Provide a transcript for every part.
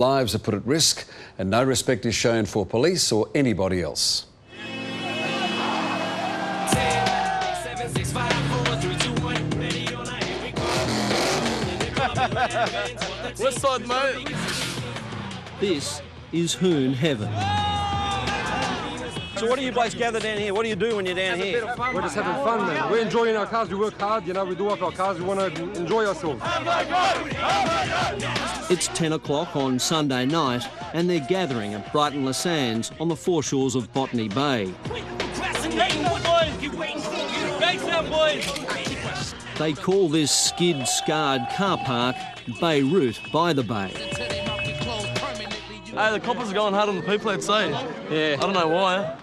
Lives are put at risk and no respect is shown for police or anybody else. West side, mate. This is Hoon heaven. So what do you boys gather down here? What do you do when you're down here? We're just having fun, man. We're enjoying our cars. We work hard, you know, we do up our cars. We want to enjoy ourselves. It's 10 o'clock on Sunday night and they're gathering at Brighton Le Sands on the foreshores of Botany Bay. They call this skid-scarred car park Beirut by the Bay. Hey, the coppers are going hard on the people, I'd say. Yeah. I don't know why.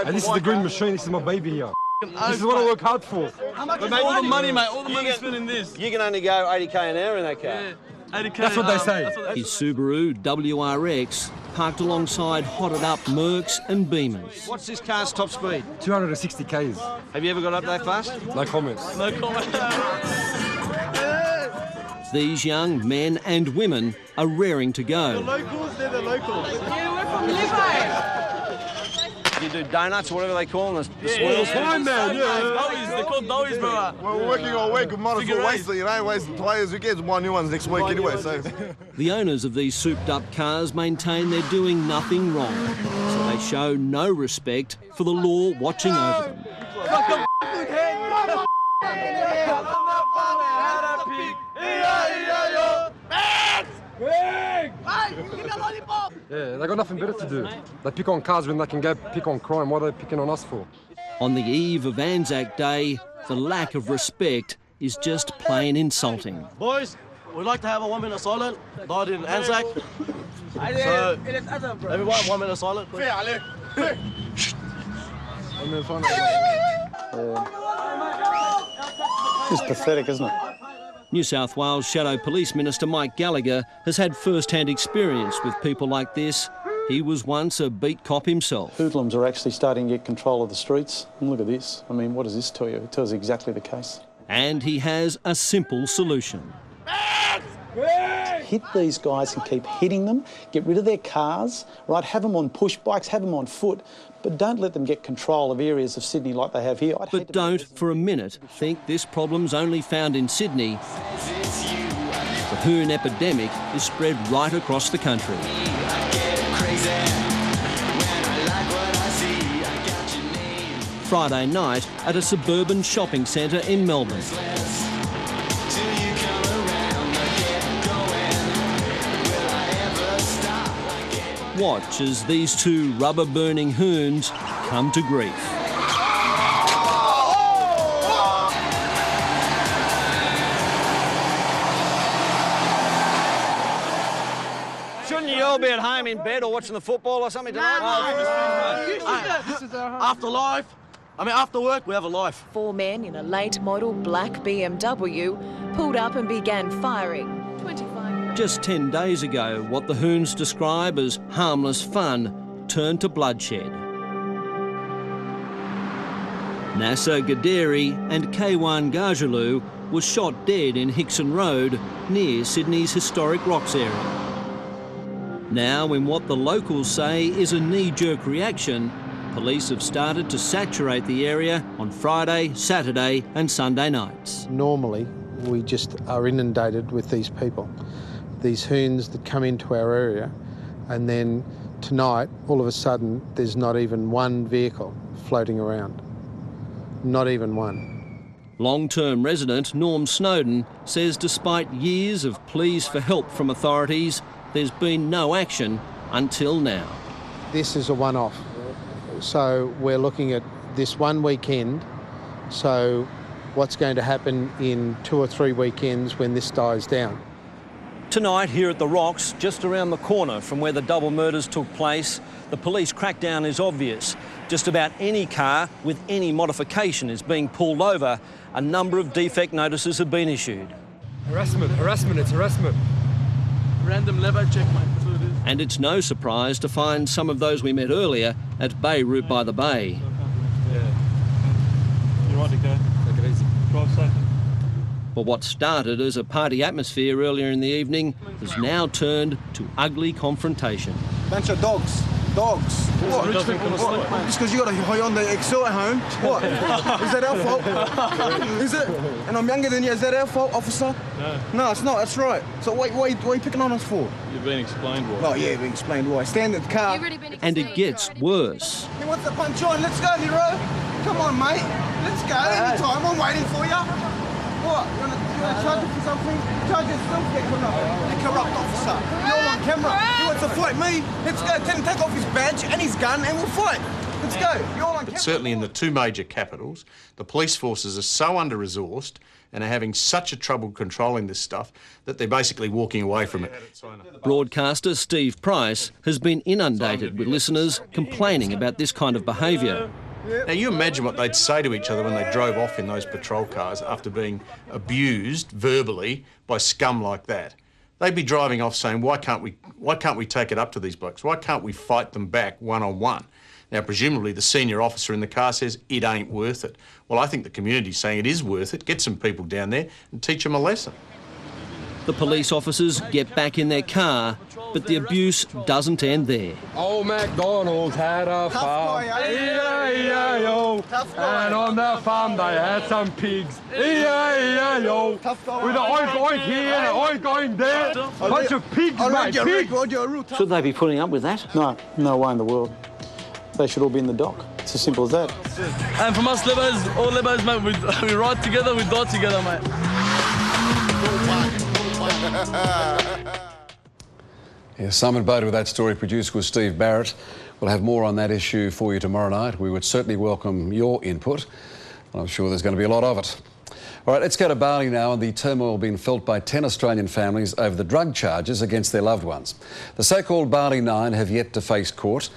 And this is the green machine. This is my baby here. This is what I work hard for. But mate, all the money, mate. All the money spent in this. You can only go 80k an hour in that car. Yeah. 80k. That's what they say. His Subaru WRX parked alongside hotted-up Mercs and Beamers. What's this car's top speed? 260 Ks. Have you ever got up that fast? No comments. No comment. These young men and women are raring to go. Locals, they're the locals. Yeah, we're from Lebo. You do donuts or whatever they call them, the swirls. Fine, man, yeah. Doughies, they're called doughies, brother. Well, we're working all week. We might as well waste it, you know, waste the players. We get to buy new ones next week anyway, so. The owners of these souped-up cars maintain they're doing nothing wrong, so they show no respect for the law watching over them. Yeah, they got nothing better to do. They pick on cars when they can go pick on crime. What are they picking on us for? On the eve of Anzac Day, the lack of respect is just plain insulting. Boys, we'd like to have a 1 minute silent. Died in Anzac. So, everyone, 1 minute silent. It's pathetic, isn't it? New South Wales Shadow Police Minister Mike Gallagher has had first-hand experience with people like this. He was once a beat cop himself. Hoodlums are actually starting to get control of the streets. And look at this. I mean, what does this tell you? It tells you exactly the case. And he has a simple solution. Hit these guys and keep hitting them. Get rid of their cars, right? Have them on push bikes, have them on foot, but don't let them get control of areas of Sydney like they have here. But don't for a minute think this problem's only found in Sydney. The Hoon epidemic is spread right across the country. Friday night at a suburban shopping centre in Melbourne. Watch as these two rubber-burning hoons come to grief. Shouldn't you all be at home in bed or watching the football or something tonight? After life, after work, we have a life. 4 men in a late model black BMW pulled up and began firing. 25. Just 10 days ago, what the Hoons describe as harmless fun turned to bloodshed. Nasser Gaderi and Kaywan Gajalu were shot dead in Hickson Road near Sydney's historic Rocks area. Now, in what the locals say is a knee-jerk reaction, police have started to saturate the area on Friday, Saturday and Sunday nights. Normally, we just are inundated with these people, these hoons that come into our area, and then tonight, all of a sudden, there's not even one vehicle floating around. Not even one. Long-term resident Norm Snowden says despite years of pleas for help from authorities, there's been no action until now. This is a one-off. So we're looking at this one weekend. So what's going to happen in 2 or 3 weekends when this dies down? Tonight here at the Rocks, just around the corner from where the double murders took place, the police crackdown is obvious. Just about any car with any modification is being pulled over. A number of defect notices have been issued. Harassment, it's harassment. Random Lebo check, mate. That's what it is. And it's no surprise to find some of those we met earlier at Beirut by the Bay. Yeah. You're right to go. Take it easy. Drive safe. But what started as a party atmosphere earlier in the evening has now turned to ugly confrontation. Bunch of dogs. Dogs. What? Just because you got a Hyundai Excel at home? What? Is that our fault? Is it? And I'm younger than you. Is that our fault, officer? No. No, it's not. That's right. So what are you picking on us for? You've been explained why. Oh, yeah, you've been explained why. Stand in the car. And it gets worse. He wants to punch on. Let's go, hero. Come on, mate. Let's go. Anytime. I'm waiting for you. What? You want to charge him for something? Charge yourself, get corrupt. A corrupt officer. You're on camera. He wants to fight me. Let's go. Tell him to take off his badge and his gun and we'll fight. Let's go. You're on camera. Certainly in the two major capitals, the police forces are so under-resourced and are having such a trouble controlling this stuff that they're basically walking away from it. Broadcaster Steve Price has been inundated with listeners complaining about this kind of behaviour. Now, you imagine what they'd say to each other when they drove off in those patrol cars after being abused verbally by scum like that. They'd be driving off saying, why can't we take it up to these blokes? Why can't we fight them back one-on-one? Now, presumably the senior officer in the car says, it ain't worth it. Well, I think the community's saying it is worth it. Get some people down there and teach them a lesson. The police officers get back in their car, but the abuse doesn't end there. Old MacDonald had a farm, E-I-E-I-O, and on the farm they had some pigs, E-I-E-I-O, with an oink oink here and an oink oink there, bunch of pigs, mate, pigs. Should they be putting up with that? No, no way in the world. They should all be in the dock. It's as simple as that. And from us Lebos, all Lebos, mate, we ride together, we die together, mate. Yeah, Simon Boda with that story. Produced was Steve Barrett. We'll have more on that issue for you tomorrow night. We would certainly welcome your input. I'm sure there's going to be a lot of it. All right, let's go to Bali now and the turmoil being felt by 10 Australian families over the drug charges against their loved ones. The so-called Bali Nine have yet to face court.